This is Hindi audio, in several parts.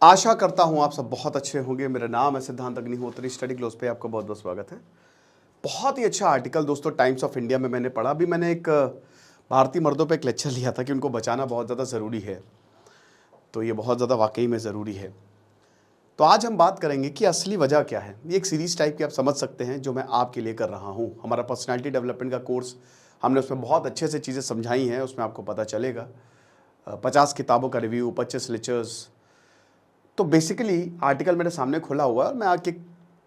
आशा करता हूं आप सब बहुत अच्छे होंगे। मेरा नाम है सिद्धांत अग्निहोत्री। स्टडी ग्लोस पे आपका बहुत बहुत स्वागत है। बहुत ही अच्छा आर्टिकल दोस्तों टाइम्स ऑफ इंडिया में मैंने पढ़ा। अभी मैंने एक भारतीय मर्दों पे एक लेक्चर लिया था कि उनको बचाना बहुत ज़्यादा ज़रूरी है, तो ये बहुत ज़्यादा वाकई में ज़रूरी है। तो आज हम बात करेंगे कि असली वजह क्या है। ये एक सीरीज़ टाइप की आप समझ सकते हैं जो मैं आपके लिए कर रहा हूँ। हमारा पर्सनैलिटी डेवलपमेंट का कोर्स, हमने उसमें बहुत अच्छे से चीज़ें समझाई हैं, उसमें आपको पता चलेगा। 50 किताबों का रिव्यू, 25 लेक्चर्स। तो बेसिकली आर्टिकल मेरे सामने खुला हुआ है और मैं एक एक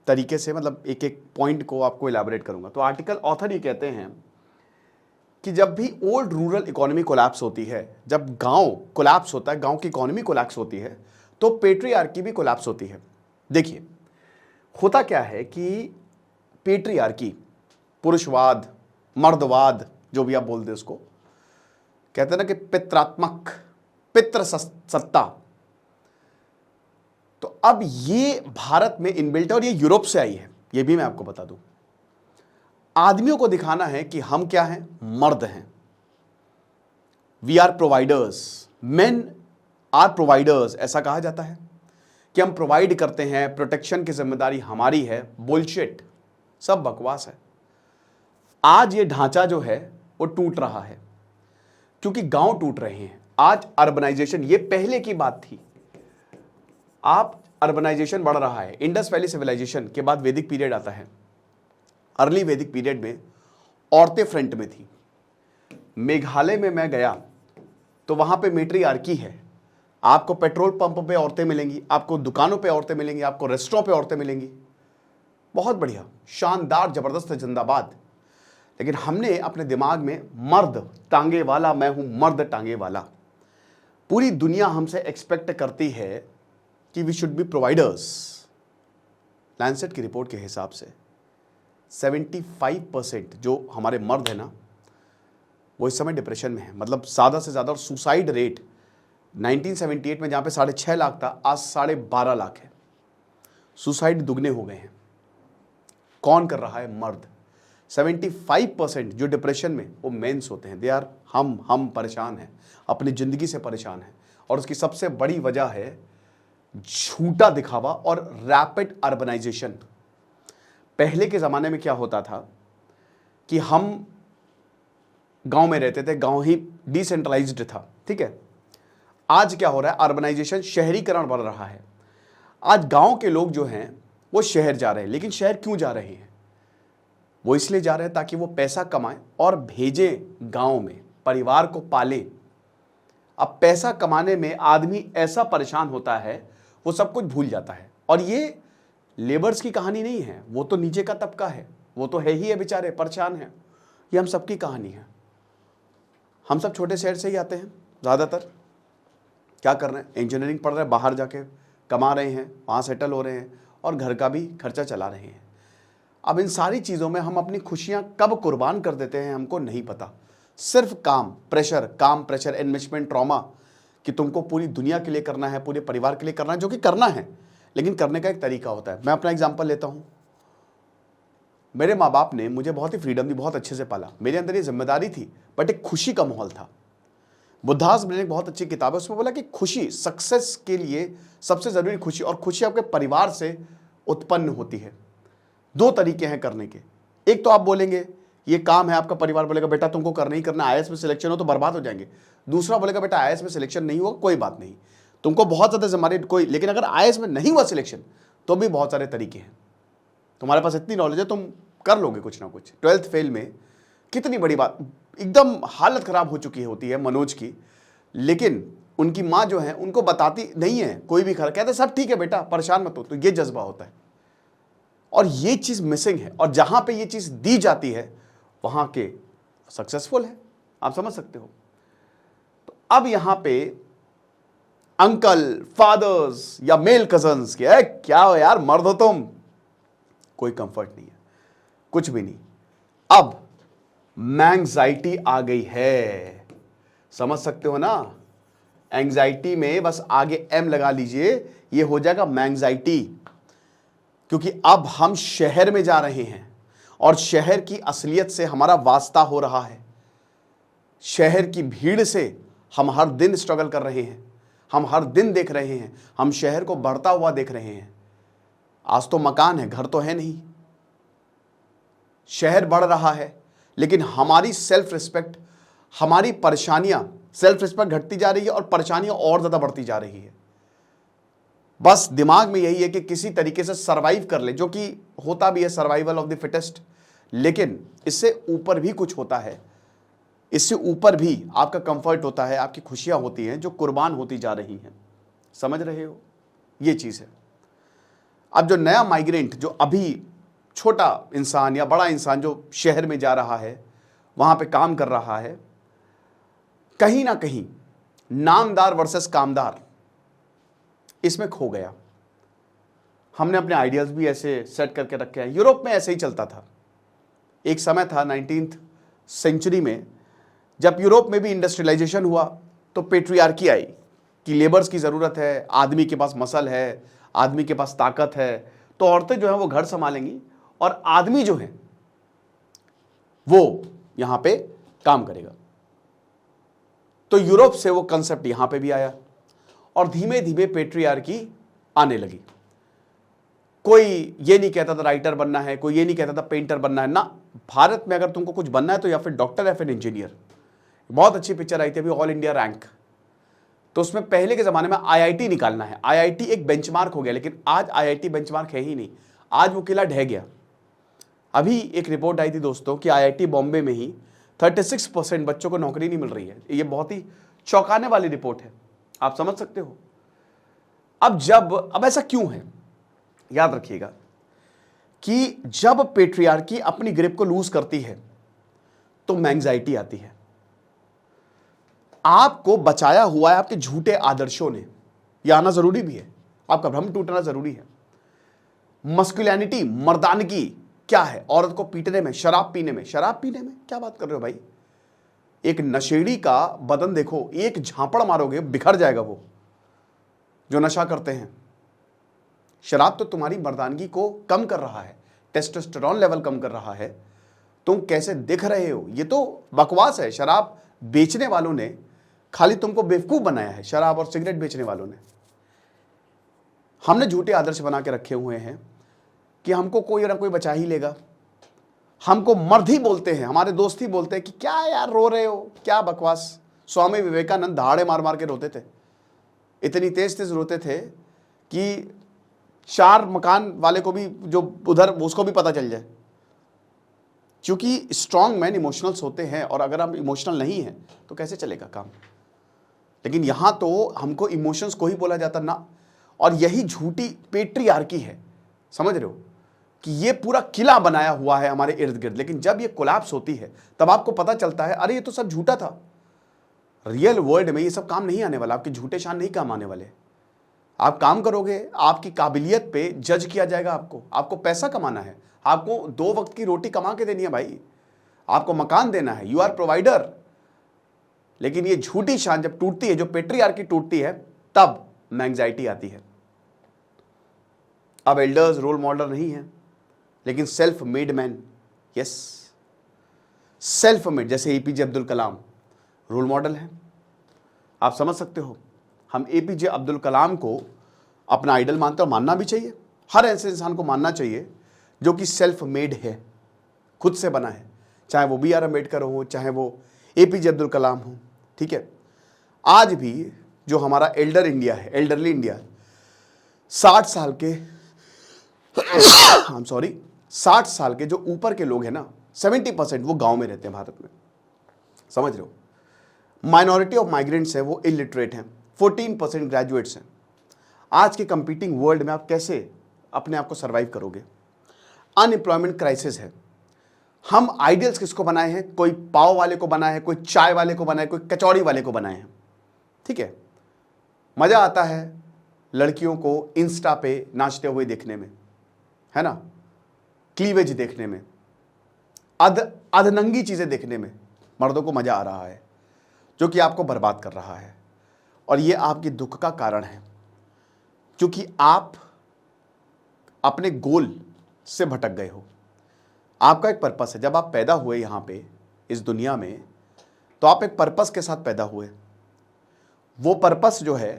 तरीके से मतलब एक एक पॉइंट को आपको इलैबोरेट करूंगा। तो आर्टिकल ऑथर ये कहते हैं कि जब भी ओल्ड रूरल इकोनॉमी कोलैप्स होती है, जब गांव कोलैप्स होता है, गांव की इकोनॉमी कोलैप्स होती है, तो पेट्रियार्की भी कोलैप्स होती है। देखिए होता क्या है कि पेट्रियार्की, पुरुषवाद, मर्दवाद, जो भी आप बोल दे उसको, कहते हैं ना कि पित्रात्मक, पितृ सत्ता। तो अब ये भारत में इनबिल्ट है और ये यूरोप से आई है, ये भी मैं आपको बता दूं। आदमियों को दिखाना है कि हम क्या हैं, मर्द हैं। We are providers, men are providers, ऐसा कहा जाता है कि हम प्रोवाइड करते हैं, प्रोटेक्शन की जिम्मेदारी हमारी है। बुलशिट, सब बकवास है। आज ये ढांचा जो है वो टूट रहा है क्योंकि गांव टूट रहे हैं। आज अर्बनाइजेशन, ये पहले की बात थी। आप अर्बनाइजेशन बढ़ रहा है। इंडस वैली सिविलाइजेशन के बाद वैदिक पीरियड आता है। अर्ली वैदिक पीरियड में औरतें फ्रंट में थी। मेघालय में मैं गया तो वहां पे मैट्रियार्की है। आपको पेट्रोल पंप पे औरतें मिलेंगी, आपको दुकानों पे औरतें मिलेंगी, आपको रेस्टोरेंट पे औरतें मिलेंगी। बहुत बढ़िया, शानदार, जबरदस्त, जिंदाबाद। लेकिन हमने अपने दिमाग में मर्द टांगे वाला, मैं हूं मर्द टांगे वाला। पूरी दुनिया हमसे एक्सपेक्ट करती है कि we should be providers. Lancet की रिपोर्ट के हिसाब से 75% जो हमारे मर्द है ना, वो इस समय डिप्रेशन में है। मतलब ज़्यादा से ज़्यादा। और सुसाइड रेट 1978 में जहाँ पे 6.5 लाख था, आज 12.5 लाख है। सुसाइड दुगने हो गए हैं। कौन कर रहा है? मर्द। 75% जो डिप्रेशन में, वो मेंस होते हैं। दे आर हम परेशान हैं, अपनी ज़िंदगी से परेशान हैं। और उसकी सबसे बड़ी वजह है झूठा दिखावा और रैपिड अर्बनाइजेशन। पहले के ज़माने में क्या होता था कि हम गांव में रहते थे, गांव ही डिसेंट्रलाइज्ड था, ठीक है। आज क्या हो रहा है? अर्बनाइजेशन, शहरीकरण बढ़ रहा है। आज गांव के लोग जो हैं वो शहर जा रहे हैं। लेकिन शहर क्यों जा रहे हैं? वो इसलिए जा रहे हैं ताकि वो पैसा कमाएं और भेजें गांव में, परिवार को पालें। अब पैसा कमाने में आदमी ऐसा परेशान होता है, वो सब कुछ भूल जाता है। और ये लेबर्स की कहानी नहीं है, वो तो नीचे का तबका है, वो तो है ही है, बेचारे परेशान हैं। ये हम सबकी कहानी है। हम सब छोटे शहर से ही आते हैं ज़्यादातर। क्या कर रहे हैं? इंजीनियरिंग पढ़ रहे हैं, बाहर जाके कमा रहे हैं, वहाँ सेटल हो रहे हैं और घर का भी खर्चा चला रहे हैं। अब इन सारी चीज़ों में हम अपनी खुशियाँ कब कुर्बान कर देते हैं हमको नहीं पता। सिर्फ काम प्रेशर, इन्वेस्टमेंट ट्रॉमा कि तुमको पूरी दुनिया के लिए करना है, पूरे परिवार के लिए करना है, जो कि करना है, लेकिन करने का एक तरीका होता है। मैं अपना एग्जांपल लेता हूं। मेरे माँ बाप ने मुझे बहुत ही फ्रीडम दी, बहुत अच्छे से पाला। मेरे अंदर ये जिम्मेदारी थी, बट एक खुशी का माहौल था। बुद्धास ने एक बहुत अच्छी किताब है, उसमें बोला कि खुशी, सक्सेस के लिए सबसे जरूरी खुशी, और खुशी आपके परिवार से उत्पन्न होती है। 2 तरीके हैं करने के। एक तो आप बोलेंगे ये काम है, आपका परिवार बोलेगा बेटा तुमको करना ही करना, आईएएस में सिलेक्शन हो तो बर्बाद हो जाएंगे। दूसरा बोलेगा बेटा आईएएस में सिलेक्शन नहीं हुआ कोई बात नहीं, तुमको बहुत ज़्यादा जिम्मेदारी कोई, लेकिन अगर आईएएस में नहीं हुआ सिलेक्शन तो भी बहुत सारे तरीके हैं। तुम्हारे पास इतनी नॉलेज है, तुम कर लोगे कुछ ना कुछ। 12th फेल में कितनी बड़ी बात, एकदम हालत ख़राब हो चुकी होती है मनोज की, लेकिन उनकी माँ जो है उनको बताती नहीं है। कोई भी खरा कहते सब ठीक है बेटा, परेशान मत हो। तो ये जज्बा होता है और ये चीज़ मिसिंग है। और जहाँ पर ये चीज़ दी जाती है वहाँ के सक्सेसफुल है, आप समझ सकते हो। तो अब यहाँ पे अंकल, फादर्स या मेल कजन्स के क्या हो यार, मर्द हो तुम, कोई कंफर्ट नहीं है, कुछ भी नहीं। अब मैंग्जाइटी आ गई है, समझ सकते हो ना। एंग्जाइटी में बस आगे एम लगा लीजिए, ये हो जाएगा मैंग्जाइटी। क्योंकि अब हम शहर में जा रहे हैं और शहर की असलियत से हमारा वास्ता हो रहा है। शहर की भीड़ से हम हर दिन स्ट्रगल कर रहे हैं। हम हर दिन देख रहे हैं, हम शहर को बढ़ता हुआ देख रहे हैं। आज तो मकान है, घर तो है नहीं। शहर बढ़ रहा है, लेकिन हमारी सेल्फ रिस्पेक्ट, हमारी परेशानियां, सेल्फ रिस्पेक्ट घटती जा रही है और परेशानियां और ज्यादा बढ़ती जा रही है। बस दिमाग में यही है कि किसी तरीके से सरवाइव कर ले, जो कि होता भी है, सर्वाइवल ऑफ द फिटेस्ट। लेकिन इससे ऊपर भी कुछ होता है, इससे ऊपर भी आपका कंफर्ट होता है, आपकी खुशियां होती हैं जो कुर्बान होती जा रही हैं। समझ रहे हो, ये चीज है। अब जो नया माइग्रेंट, जो अभी छोटा इंसान या बड़ा इंसान जो शहर में जा रहा है, वहां पे काम कर रहा है, कहीं ना कहीं नामदार वर्सेस कामदार इसमें खो गया। हमने अपने आइडियाल्स भी ऐसे सेट करके रखे हैं। यूरोप में ऐसे ही चलता था। एक समय था 19th सेंचुरी में, जब यूरोप में भी इंडस्ट्रियलाइजेशन हुआ तो पेट्रियार्की आई कि लेबर्स की ज़रूरत है, आदमी के पास मसल है, आदमी के पास ताकत है, तो औरतें जो है वो घर संभालेंगी और आदमी जो है वो यहां पे काम करेगा। तो यूरोप से वो कंसेप्ट यहां पे भी आया और धीमे धीमे पेट्रियार्की आने लगी। कोई ये नहीं कहता था राइटर बनना है, कोई ये नहीं कहता था पेंटर बनना है ना। भारत में अगर तुमको कुछ बनना है तो या फिर डॉक्टर या फिर इंजीनियर। बहुत अच्छी पिक्चर आई थी अभी, ऑल इंडिया रैंक, तो उसमें पहले के जमाने में आईआईटी निकालना है। आईआईटी एक बेंचमार्क हो गया, लेकिन आज आईआईटी बेंचमार्क है ही नहीं, आज वो किला ढह गया। अभी एक रिपोर्ट आई थी दोस्तों कि आईआईटी बॉम्बे में ही 36% बच्चों को नौकरी नहीं मिल रही है। ये बहुत ही चौंकाने वाली रिपोर्ट है, आप समझ सकते हो। अब ऐसा क्यों है, याद रखिएगा कि जब पेट्रियार्की अपनी ग्रिप को लूज करती है तो एंग्जाइटी आती है। आपको बचाया हुआ है आपके झूठे आदर्शों ने, यह आना जरूरी भी है, आपका भ्रम टूटना जरूरी है। मस्कुलिनिटी, मर्दानगी क्या है? औरत को पीटने में, शराब पीने में। शराब पीने में क्या बात कर रहे हो भाई? एक नशेड़ी का बदन देखो, एक झापड़ मारोगे बिखर जाएगा वो जो नशा करते हैं। शराब तो तुम्हारी मर्दानगी को कम कर रहा है, टेस्टोस्टेरोन लेवल कम कर रहा है। तुम कैसे दिख रहे हो, ये तो बकवास है। शराब बेचने वालों ने खाली तुमको बेवकूफ बनाया है, शराब और सिगरेट बेचने वालों ने। हमने झूठे आदर्श बना के रखे हुए हैं कि हमको कोई ना कोई बचा ही लेगा। हमको मर्द ही बोलते हैं, हमारे दोस्त ही बोलते हैं कि क्या यार रो रहे हो, क्या बकवास। स्वामी विवेकानंद दहाड़े मार मार के रोते थे, इतनी तेज तेज रोते थे कि 4 मकान वाले को भी जो उधर, उसको भी पता चल जाए। क्योंकि स्ट्रॉन्ग मैन इमोशनल्स होते हैं, और अगर हम इमोशनल नहीं हैं तो कैसे चलेगा काम। लेकिन यहां तो हमको इमोशंस को ही बोला जाता ना, और यही झूठी पेट्रियार्की है। समझ रहे हो कि ये पूरा किला बनाया हुआ है हमारे इर्द गिर्द, लेकिन जब ये कोलैप्स होती है तब आपको पता चलता है अरे ये तो सब झूठा था। रियल वर्ल्ड में ये सब काम नहीं आने वाला, आपके झूठे शान नहीं काम आने वाले। आप काम करोगे, आपकी काबिलियत पे जज किया जाएगा। आपको पैसा कमाना है, आपको 2 वक्त की रोटी कमा के देनी है भाई, आपको मकान देना है, यू आर प्रोवाइडर। लेकिन ये झूठी शान जब टूटती है, जो पेट्रियार्की टूटती है, तब एंग्जाइटी आती है। अब एल्डर्स रोल मॉडल नहीं है, लेकिन self made man, yes, self made, जैसे APJ Abdul Kalam role model है। आप समझ सकते हो, हम एपीजे अब्दुल कलाम को अपना आइडल मानते हैं, और मानना भी चाहिए। हर ऐसे इंसान को मानना चाहिए जो कि सेल्फ मेड है, खुद से बना है, चाहे वो बी आर अम्बेडकर हो, चाहे वो एपीजे अब्दुल कलाम हो। ठीक है, आज भी जो हमारा एल्डर इंडिया है, एल्डरली इंडिया, 60 साल के 60 साल के जो ऊपर के लोग हैं ना, 70% वो गांव में रहते हैं भारत में। समझ रहे हो, माइनॉरिटी ऑफ माइग्रेंट्स है वो इलिटरेट हैं, 14% ग्रेजुएट्स हैं। आज के कंपीटिंग वर्ल्ड में आप कैसे अपने आप को सर्वाइव करोगे? अनएम्प्लॉयमेंट क्राइसिस है। हम आइडियल्स किसको बनाए हैं? कोई पाव वाले को बनाए हैं, कोई चाय वाले को बनाए, कोई कचौड़ी वाले को बनाए हैं। ठीक है, मजा आता है लड़कियों को इंस्टा पे नाचते हुए देखने में, है ना, क्लीवेज देखने में, अधनंगी चीजें देखने में मर्दों को मजा आ रहा है, जो कि आपको बर्बाद कर रहा है। और ये आपकी दुख का कारण है, क्योंकि आप अपने गोल से भटक गए हो। आपका एक पर्पस है। जब आप पैदा हुए यहाँ पे इस दुनिया में, तो आप एक पर्पस के साथ पैदा हुए। वो पर्पस जो है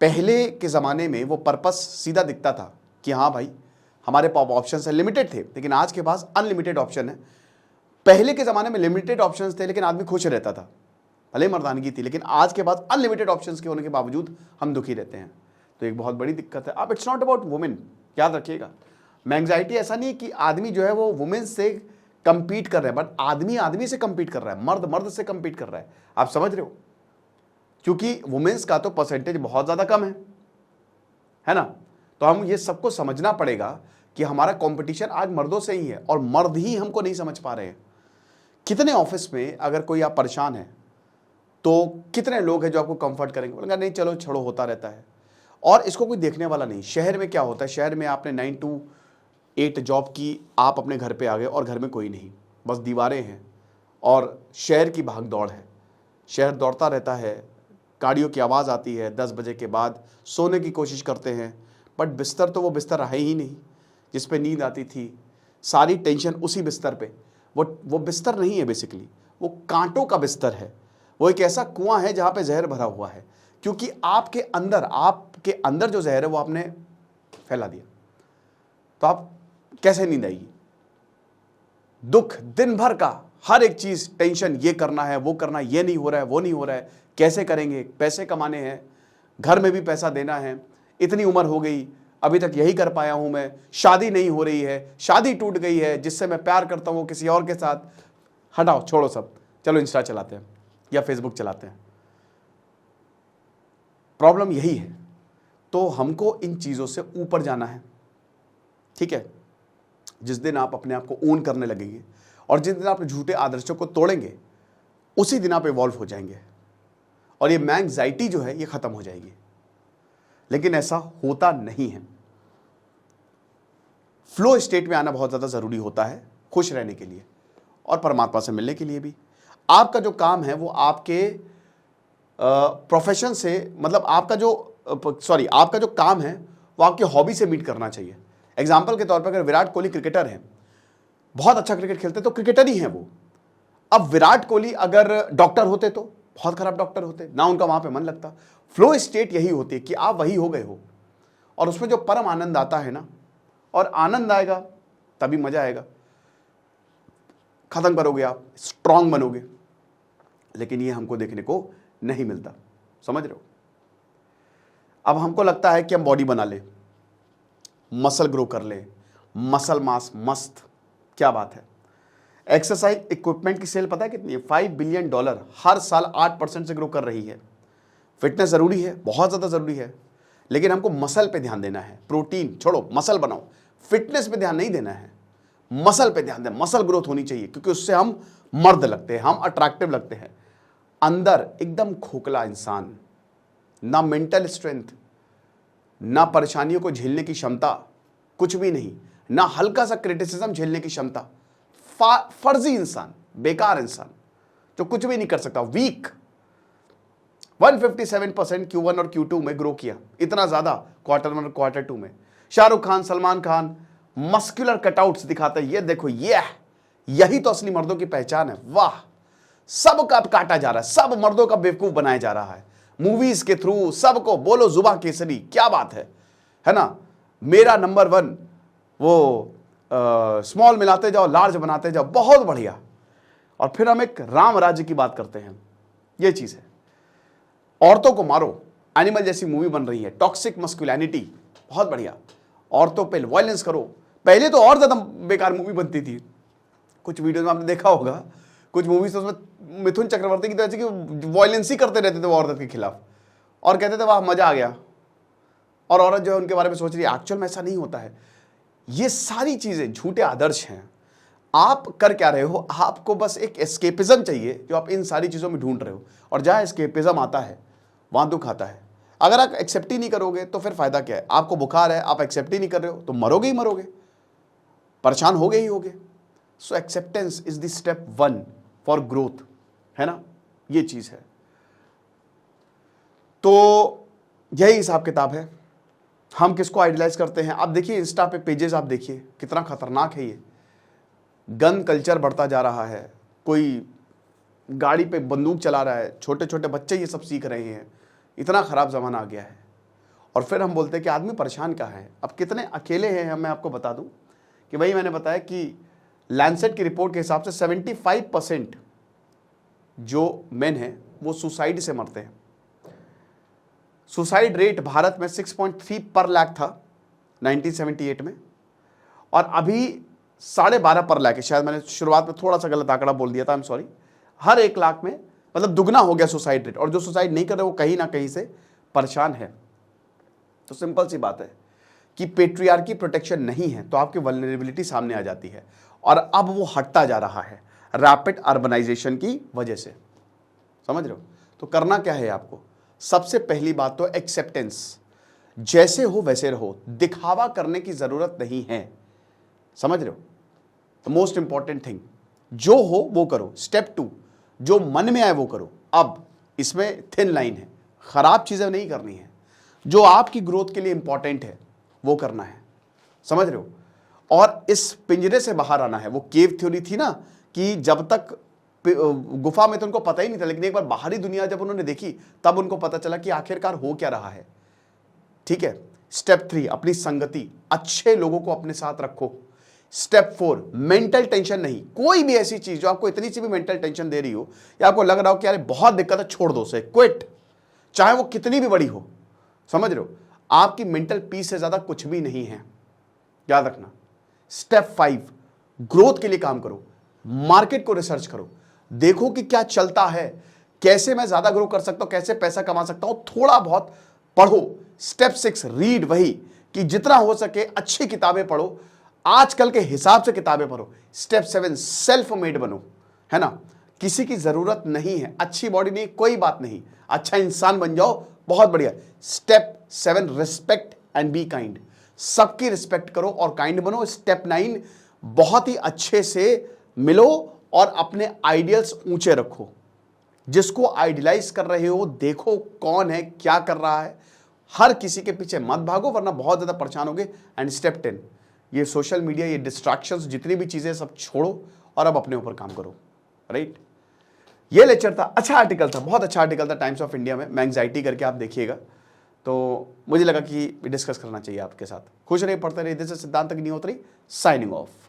पहले के ज़माने में वो पर्पस सीधा दिखता था कि हाँ भाई हमारे पास ऑप्शन है, लिमिटेड थे, लेकिन आज के पास अनलिमिटेड ऑप्शन है। पहले के ज़माने में लिमिटेड ऑप्शन थे लेकिन आदमी खुश रहता था, भले मर्दानगी थी, लेकिन आज के पास अनलिमिटेड ऑप्शन के होने के बावजूद हम दुखी रहते हैं। तो एक बहुत बड़ी दिक्कत है। अब इट्स नॉट अबाउट वुमेन, याद रखिएगा। एंग्जाइटी ऐसा नहीं है कि आदमी जो है वो वुमेन से कंपीट कर रहा है, बट आदमी आदमी से कंपीट कर रहा है, मर्द मर्द से कंपीट कर रहा है। आप समझ रहे हो? क्योंकि वुमेन्स का तो परसेंटेज बहुत ज़्यादा कम है ना। तो हम ये सबको समझना पड़ेगा कि हमारा कंपटीशन आज मर्दों से ही है, और मर्द ही हमको नहीं समझ पा रहे हैं। कितने ऑफिस में अगर कोई आप परेशान है तो कितने लोग हैं जो आपको कंफर्ट करेंगे, बोलेंगे नहीं चलो छोड़ो, होता रहता है, और इसको कोई देखने वाला नहीं। शहर में क्या होता है, शहर में आपने 9 to 8 जॉब की, आप अपने घर पे आ गए और घर में कोई नहीं, बस दीवारें हैं और शहर की भाग दौड़ है। शहर दौड़ता रहता है, गाड़ियों की आवाज़ आती है, 10 बजे के बाद सोने की कोशिश करते हैं, बट बिस्तर तो वो बिस्तर है ही नहीं जिस पे नींद आती थी। सारी टेंशन उसी बिस्तर पे, वो बिस्तर नहीं है, बेसिकली वो कांटों का बिस्तर है। वो एक ऐसा कुआं है जहाँ पे जहर भरा हुआ है, क्योंकि आपके अंदर जो जहर है वो आपने फैला दिया। तो आप कैसे नींद आएगी? दुख दिन भर का, हर एक चीज टेंशन, ये करना है वो करना है, ये नहीं हो रहा है वो नहीं हो रहा है, कैसे करेंगे, पैसे कमाने हैं, घर में भी पैसा देना है, इतनी उम्र हो गई अभी तक यही कर पाया हूं मैं, शादी नहीं हो रही है, शादी टूट गई है, जिससे मैं प्यार करता हूं किसी और के साथ। हटाओ, छोड़ो सब, चलो इंस्टा चलाते हैं या फेसबुक चलाते हैं। प्रॉब्लम यही है। तो हमको इन चीज़ों से ऊपर जाना है, ठीक है। जिस दिन आप अपने आप को ओन करने लगेंगे और जिस दिन आप झूठे आदर्शों को तोड़ेंगे, उसी दिन आप इवॉल्व हो जाएंगे और ये एंग्जाइटी जो है ये खत्म हो जाएगी। लेकिन ऐसा होता नहीं है। फ्लो स्टेट में आना बहुत ज़्यादा ज़रूरी होता है खुश रहने के लिए और परमात्मा से मिलने के लिए भी। आपका जो काम है वो आपके प्रोफेशन से, मतलब आपका जो काम है वो आपकी हॉबी से मीट करना चाहिए। एग्जाम्पल के तौर पर अगर विराट कोहली क्रिकेटर हैं, बहुत अच्छा क्रिकेट खेलते तो क्रिकेटर ही हैं वो। अब विराट कोहली अगर डॉक्टर होते तो बहुत खराब डॉक्टर होते, ना उनका वहां पे मन लगता। फ्लो स्टेट यही होती है कि आप वही हो गए हो और उसमें जो परम आनंद आता है ना, और आनंद आएगा तभी मजा आएगा। खत्म करोगे आप, स्ट्रांग बनोगे, लेकिन ये हमको देखने को नहीं मिलता। समझ रहे हो? अब हमको लगता है कि हम बॉडी बना ले, मसल ग्रो कर ले, मसल मास मस्त, क्या बात है। एक्सरसाइज इक्विपमेंट की सेल पता है कितनी है? $5 बिलियन हर साल 8% से ग्रो कर रही है। फिटनेस ज़रूरी है, बहुत ज़्यादा ज़रूरी है, लेकिन हमको मसल पे ध्यान देना है। प्रोटीन छोड़ो, मसल बनाओ। फिटनेस पे ध्यान नहीं देना है, मसल पे ध्यान दें। मसल ग्रोथ होनी चाहिए, क्योंकि उससे हम मर्द लगते हैं, हम अट्रैक्टिव लगते हैं। अंदर एकदम खोखला इंसान, ना मेंटल स्ट्रेंथ, ना परेशानियों को झेलने की क्षमता, कुछ भी नहीं, ना हल्का सा क्रिटिसिज्म झेलने की क्षमता, फर्जी इंसान, बेकार इंसान जो कुछ भी नहीं कर सकता, वीक। 157% Q1 और Q2 में ग्रो किया, इतना ज्यादा क्वार्टर 1 और क्वार्टर 2 में। शाहरुख खान, सलमान खान मस्कुलर कटआउट्स दिखाते हैं, ये देखो, यही तो असली मर्दों की पहचान है। वाह, सबका काटा जा रहा है, सब मर्दों का बेवकूफ बनाया जा रहा है मूवीज के थ्रू। सबको बोलो जुबां केसरी, क्या बात है ना। मेरा नंबर 1, वो स्मॉल मिलाते जाओ, लार्ज बनाते जाओ, बहुत बढ़िया। और फिर हम एक राम राज्य की बात करते हैं, ये चीज है। औरतों को मारो, एनिमल जैसी मूवी बन रही है, टॉक्सिक मस्कुलिनिटी, बहुत बढ़िया। औरतों पे वायलेंस करो। पहले तो और ज्यादा बेकार मूवी बनती थी, कुछ वीडियो में आपने देखा होगा, कुछ मूवीज तो उसमें मिथुन चक्रवर्ती की तरह से कि वायलेंस ही करते रहते थे वो औरत के खिलाफ, और कहते थे वाह मजा आ गया, और औरत जो है उनके बारे में सोच रही है। एक्चुअल में ऐसा नहीं होता है। ये सारी चीजें झूठे आदर्श हैं। आप कर क्या रहे हो? आपको बस एक एस्केपिज्म चाहिए जो आप इन सारी चीजों में ढूंढ रहे हो, और जहां एस्केपिज्म आता है वहां दुख आता है। अगर आप एक्सेप्ट ही नहीं करोगे तो फिर फायदा क्या है? आपको बुखार है, आप एक्सेप्ट ही नहीं कर रहे हो तो मरोगे ही मरोगे, परेशान होगे ही होगे। So acceptance is the step 1 for growth, है ना, ये चीज है। तो यही हिसाब किताब है। हम किसको आइडियलाइज करते हैं? आप देखिए इंस्टा पे पेजेस, आप देखिए कितना खतरनाक है ये। गन कल्चर बढ़ता जा रहा है, कोई गाड़ी पे बंदूक चला रहा है, छोटे छोटे बच्चे ये सब सीख रहे हैं। इतना खराब जमाना आ गया है। और फिर हम बोलते हैं कि आदमी परेशान कहाँ है। अब कितने अकेले हैं मैं आपको बता दूं कि भाई मैंने बताया कि लैंसेट की रिपोर्ट के हिसाब से 75% जो मेन है वो सुसाइड से मरते हैं। सुसाइड रेट भारत में 6.3 पर लाख था 1978 में, और अभी 12.5 पर लाख है। शायद मैंने शुरुआत में थोड़ा सा गलत आंकड़ा बोल दिया था, आई एम सॉरी। हर 1 लाख में मतलब दुगना हो गया सुसाइड रेट, और जो सुसाइड नहीं कर रहे वो कहीं ना कहीं से परेशान है। तो सिंपल सी बात है कि पेट्रियार्की प्रोटेक्शन नहीं है तो आपकी वल्नरेबिलिटी सामने आ जाती है, और अब वो हटता जा रहा है रैपिड अर्बनाइजेशन की वजह से। समझ रहे हो? तो करना क्या है आपको? सबसे पहली बात तो एक्सेप्टेंस, जैसे हो वैसे रहो, दिखावा करने की जरूरत नहीं है। समझ रहे हो? द मोस्ट इंपॉर्टेंट थिंग, जो हो वो करो। स्टेप 2, जो मन में आए वो करो। अब इसमें थिन लाइन है, खराब चीजें नहीं करनी है, जो आपकी ग्रोथ के लिए इंपॉर्टेंट है वो करना है। समझ रहे हो? और इस पिंजरे से बाहर आना है। वो केव थ्योरी थी ना कि जब तक गुफा में तो उनको पता ही नहीं था, लेकिन एक बार बाहरी दुनिया जब उन्होंने देखी तब उनको पता चला कि आखिरकार हो क्या रहा है। ठीक है? स्टेप 3, अपनी संगति, अच्छे लोगों को अपने साथ रखो। स्टेप 4, मेंटल टेंशन नहीं। कोई भी ऐसी चीज जो आपको इतनी सी भी मेंटल टेंशन दे रही हो या आपको लग रहा हो कि यार बहुत दिक्कत है, छोड़ दो उसे, क्विट, चाहे वो कितनी भी बड़ी हो। समझ रहे हो? आपकी मेंटल पीस से ज्यादा कुछ भी नहीं है, याद रखना। स्टेप 5, ग्रोथ के लिए काम करो, मार्केट को रिसर्च करो, देखो कि क्या चलता है, कैसे मैं ज्यादा ग्रो कर सकता हूं, कैसे पैसा कमा सकता हूं, थोड़ा बहुत पढ़ो। स्टेप 6, रीड, वही कि जितना हो सके अच्छी किताबें पढ़ो, आजकल के हिसाब से किताबें पढ़ो। स्टेप 7, सेल्फ मेड बनो, है ना, किसी की जरूरत नहीं है। अच्छी बॉडी नहीं, कोई बात नहीं, अच्छा इंसान बन जाओ, बहुत बढ़िया। Step 7, respect and be kind, सबकी रिस्पेक्ट करो और काइंड बनो। स्टेप 9, बहुत ही अच्छे से मिलो और अपने आइडियल्स ऊंचे रखो। जिसको आइडियलाइज कर रहे हो देखो कौन है, क्या कर रहा है, हर किसी के पीछे मत भागो वरना बहुत ज्यादा परेशान होगे। एंड स्टेप 10, ये सोशल मीडिया, ये डिस्ट्रैक्शंस, जितनी भी चीजें सब छोड़ो और अब अपने ऊपर काम करो। राइट? ये लेक्चर था, अच्छा आर्टिकल था, बहुत अच्छा आर्टिकल था टाइम्स ऑफ इंडिया में, मैं एंग्जाइटी करके आप देखिएगा। तो मुझे लगा कि डिस्कस करना चाहिए आपके साथ। खुश रहिए, पढ़ते रहिए। दिस इज सिद्धांत अग्निहोत्री, साइनिंग ऑफ।